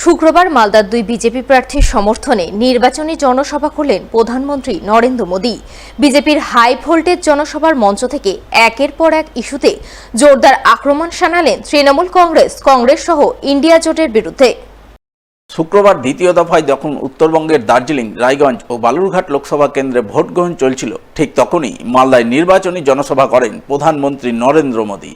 শুক্রবার মালদার দুই বিজেপি প্রার্থীর সমর্থনে নির্বাচনী জনসভা করলেন প্রধানমন্ত্রী নরেন্দ্র মোদী। বিজেপির হাই ভোল্টেজ জনসভার মঞ্চ থেকে একের পর এক ইস্যুতে জোরদার আক্রমণ শানালেন তৃণমূল কংগ্রেস সহ ইন্ডিয়া জোটের বিরুদ্ধে। শুক্রবার দ্বিতীয় দফায় যখন উত্তরবঙ্গের দার্জিলিং, রায়গঞ্জ ও বালুরঘাট লোকসভা কেন্দ্রে ভোট গ্রহণ চলছিল, ঠিক তখনই মালদায় নির্বাচনী জনসভা করেন প্রধানমন্ত্রী নরেন্দ্র মোদী।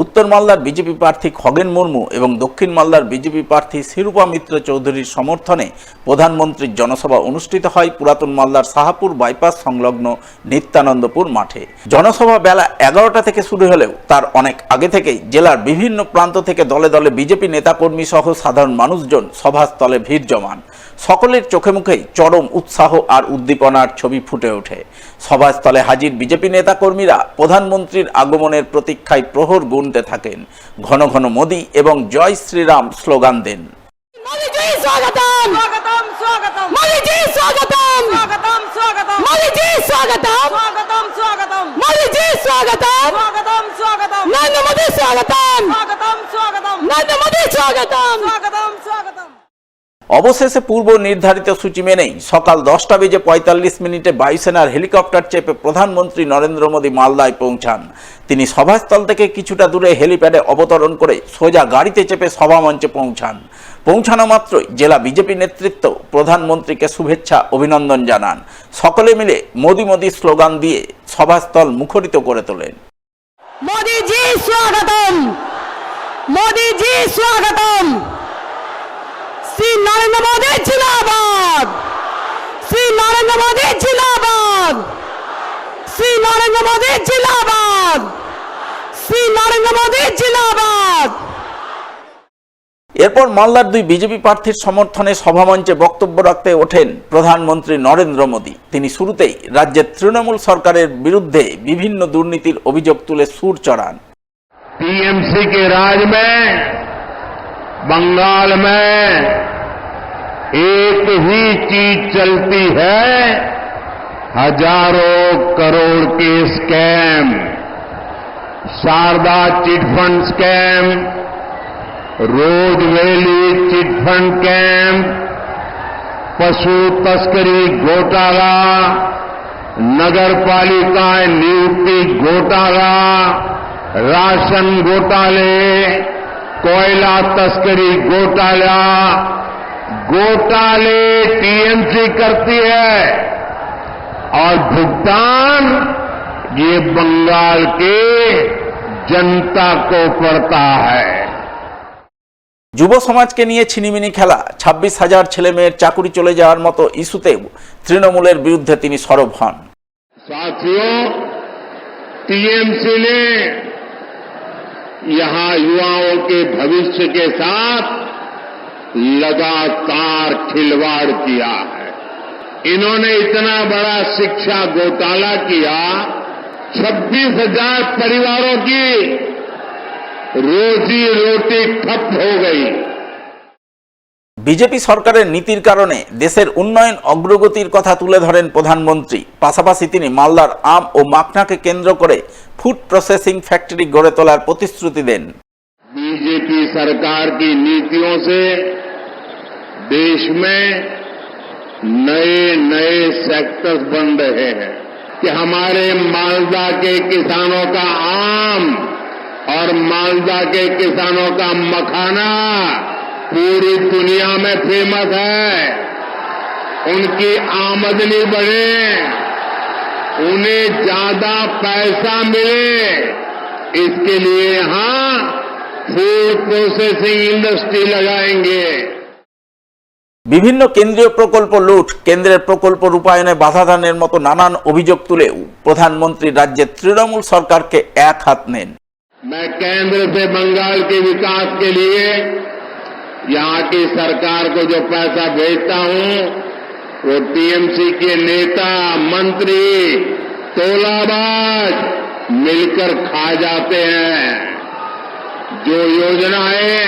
উত্তর মালদার বিজেপি প্রার্থী খগেন মুর্মু এবং দক্ষিণ মালদার বিজেপি প্রার্থী শিরূপা মিত্র চৌধুরীর সমর্থনে প্রধানমন্ত্রীর জনসভা অনুষ্ঠিত হয় পুরাতন মালদার সাহাপুর বাইপাস সংলগ্ন নিত্যানন্দপুর মাঠে। জনসভা বেলা 11টা থেকে শুরু হলেও তার অনেক আগে থেকেই জেলার বিভিন্ন প্রান্ত থেকে দলে দলে বিজেপি নেতাকর্মী সহ সাধারণ মানুষজন সভাস্থলে ভিড় জমান। সকলের চোখে মুখেই চরম উৎসাহ আর উদ্দীপনার ছবি ফুটে ওঠে। সভাস্থলে হাজির বিজেপি নেতাকর্মীরা প্রধানমন্ত্রীর আগমনের প্রতীক্ষায় প্রহর গুনতে থাকেন। ঘন ঘন মোদী এবং জয় শ্রীরাম স্লোগান দেন। অবশেষে পূর্ব নির্ধারিত সূচি মেনেই সকাল 10:45 বায়ুসেনার হেলিকপ্টার চেপে প্রধানমন্ত্রী নরেন্দ্র মোদী মালদায় পৌঁছান। তিনি সভাস্থল থেকে কিছুটা দূরে হেলিপ্যাডে অবতরণ করে সোজা গাড়িতে চেপে সভামঞ্চে পৌঁছানো মাত্রই জেলা বিজেপি নেতৃত্ব প্রধানমন্ত্রীকে শুভেচ্ছা অভিনন্দন জানান। সকলে মিলে মোদী মোদী স্লোগান দিয়ে সভাস্থল মুখরিত করে তোলেন। मोदी जी स्वागतम, मोदी जी स्वागतम, श्री नरेंद्र मोदी जिंदाबाद, श्री नरेंद्र मोदी जिंदाबाद, श्री नरेंद्र मोदी जिंदाबाद, श्री नरेंद्र मोदी जिंदाबाद। এরপর মালদার দুই বিজেপি প্রার্থীর সমর্থনে সভামঞ্চে বক্তব্য রাখতে ওঠেন প্রধানমন্ত্রী নরেন্দ্র মোদী। তিনি শুরুতেই রাজ্যের তৃণমূল সরকারের বিরুদ্ধে বিভিন্ন দুর্নীতির অভিযোগ তুলে সুর চড়ান। टीएमसी के राज में बंगाल में एक ही चीज चलती है, हजारों करोड़ के स्कैम, शारदा चिटफंड स्कैम, रोज वैली चिटफंड कैंप, पशु तस्करी घोटाला, नगर पालिका नियुक्ति घोटाला, राशन घोटाले, कोयला तस्करी घोटाले टीएमसी करती है और भुगतान ये बंगाल के जनता को पड़ता है। যুব সমাজকে নিয়ে ছিনিমিনি খেলা, 26,000 ছেলে মেয়ের চাকুরি চলে যাওয়ার মতো ইস্যুতেও তৃণমূলের বিরুদ্ধে তিনি সরব হন। साथियों, टीएमसी ने यहां युवाओं के भविष्य के साथ लगातार खिलवाड़ किया है। इन्होंने इतना बड़ा शिक्षा घोटाला किया, 26,000 परिवारों की रोजी रोटी ठप हो गई। বিজেপি সরকারের নীতির কারণে দেশের উন্নয়ন অগ্রগতির কথা তুলে ধরেন প্রধানমন্ত্রী। পাশাপাশি তিনি মালদার আম ও মাখনাকে কেন্দ্র করে ফুড প্রসেসিং ফ্যাক্টরি গড়ে তোলার প্রতিশ্রুতি দেন। बीजेपी सरकार की नीतियों से देश में नए नए सेक्टर्स बन रहे हैं कि हमारे मालदा के किसानों का आम और मालदा के किसानों का मखाना पूरी दुनिया में फेमस है। उनकी आमदनी बढ़े, उन्हें ज्यादा पैसा मिले, इसके लिए यहां फूड प्रोसेसिंग इंडस्ट्री लगाएंगे। বিভিন্ন কেন্দ্রীয় প্রকল্প লুট, কেন্দ্রের প্রকল্প রূপায়ণে বাধাদানের মতো নানান অভিযোগ তুলেও প্রধানমন্ত্রী রাজ্যের তৃণমূল সরকারকে এক হাত নেন। मैं केंद्र से बंगाल के विकास के लिए यहां की सरकार को जो पैसा भेजता हूं, वो टीएमसी के नेता, मंत्री, तोलाबाज मिलकर खा जाते हैं। जो योजनाएं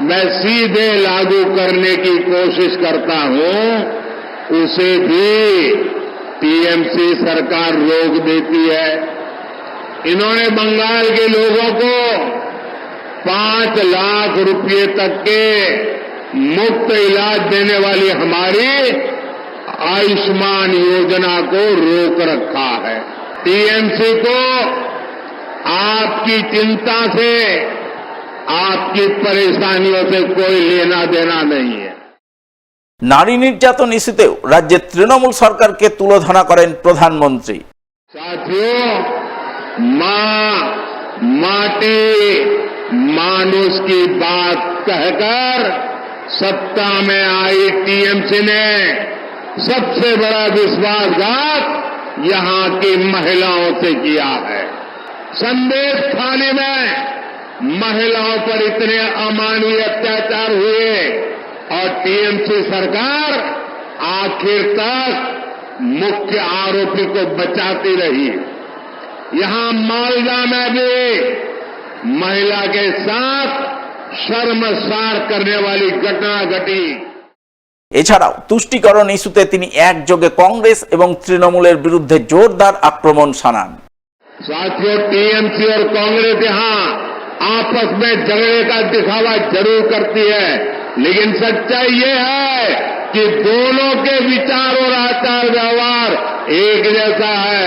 मैं सीधे लागू करने की कोशिश करता हूं, उसे भी टीएमसी सरकार रोक देती है। इन्होंने बंगाल के लोगों को 5 लाख रुपए तक के मुफ्त इलाज देने वाली हमारी आयुष्मान योजना को रोक रखा है। टीएमसी को आपकी चिंता से, आपकी परेशानियों से कोई लेना देना नहीं है। নারী নির্যাতন ইস্যুতেও রাজ্যের তৃণমূল সরকারকে তুলোধনা করেন প্রধানমন্ত্রী। साथियों, मां, माटी, मानुष की बात कहकर सत्ता में आई टीएमसी ने सबसे बड़ा विश्वासघात यहां की महिलाओं से किया है। संदेश खाने में महिलाओं पर इतने अमानवीय अत्याचार हुए और टीएमसी सरकार आखिर तक मुख्य आरोपी को बचाती रही। यहां मालदा में भी महिला के साथ शर्मसार करने वाली घटना घटी। এছাড়াও তুষ্টিকরণ ইস্যুতে তিনি একযোগে কংগ্রেস এবং তৃণমূলের বিরুদ্ধে জোরদার আক্রমণ শানান। साथियों, टीएमसी और कांग्रेस यहां आपस में झगड़े का दिखावा जरूर करती है, लेकिन सच्चाई ये है कि दोनों के विचार और आचार व्यवहार एक जैसा है।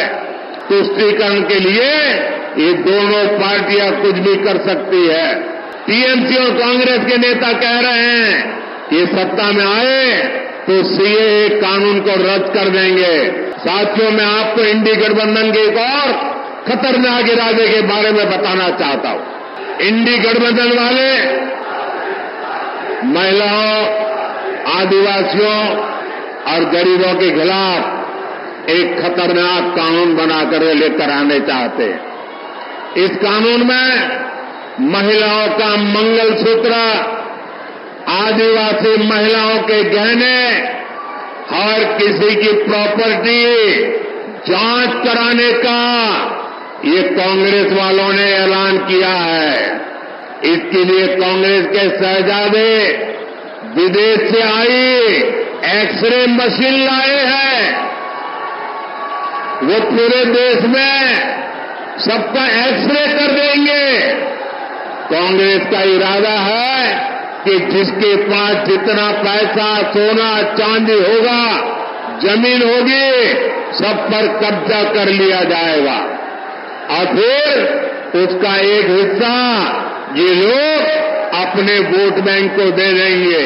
तुष्टीकरण के लिए ये दोनों पार्टियां कुछ भी कर सकती है। टीएमसी और कांग्रेस के नेता कह रहे हैं कि सत्ता में आए तो सीएए कानून को रद्द कर देंगे। साथियों, मैं आपको इंडी गठबंधन के एक और खतरनाक इरादे के बारे में बताना चाहता हूं। इंडी गठबंधन वाले महिलाओं, आदिवासियों और गरीबों के खिलाफ एक खतरनाक कानून बनाकर लेकर आने चाहते हैं। इस कानून में महिलाओं का मंगलसूत्र, आदिवासी महिलाओं के गहने और किसी की प्रॉपर्टी जांच कराने का ये कांग्रेस वालों ने ऐलान किया है। इसके लिए कांग्रेस के शहजादे विदेश से आई एक्सरे मशीन लाए हैं। वो पूरे देश में सबका एक्सरे कर देंगे। कांग्रेस का इरादा है कि जिसके पास जितना पैसा, सोना, चांदी होगा, जमीन होगी, सब पर कब्जा कर लिया जाएगा और फिर उसका एक हिस्सा ये लोग अपने वोट बैंक को दे देंगे।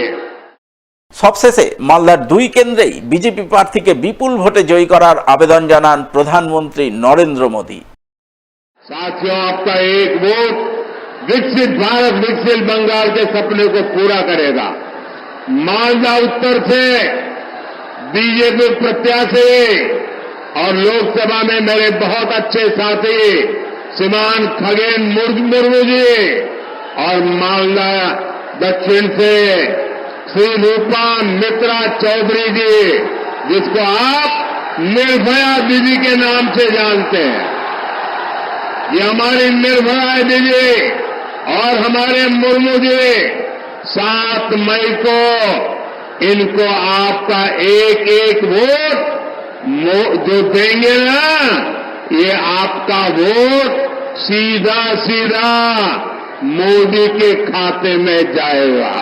সবশেষে মালদার দুই কেন্দ্রেই বিজেপি প্রার্থীকে বিপুল ভোটে জয়ী করার আবেদন জানান প্রধানমন্ত্রী নরেন্দ্র মোদী। साथियों, आपका एक वोट विकसित भारत, विकसित बंगाल के सपने को पूरा करेगा। मालदा उत्तर से बीजेपी प्रत्याशी और लोकसभा में मेरे बहुत अच्छे साथी श्रीमान खगेन मुर्मू जी और मालदा दक्षिण से श्री रूपा मित्रा चौधरी जी, जिसको आप निर्भया दीदी के नाम से जानते हैं, ये हमारी निर्भया दीदी और हमारे मुर्मू जी 7 मई को इनको आपका एक एक वोट जो देंगे ना, ये आपका वोट सीधा सीधा मोदी के खाते में जाएगा।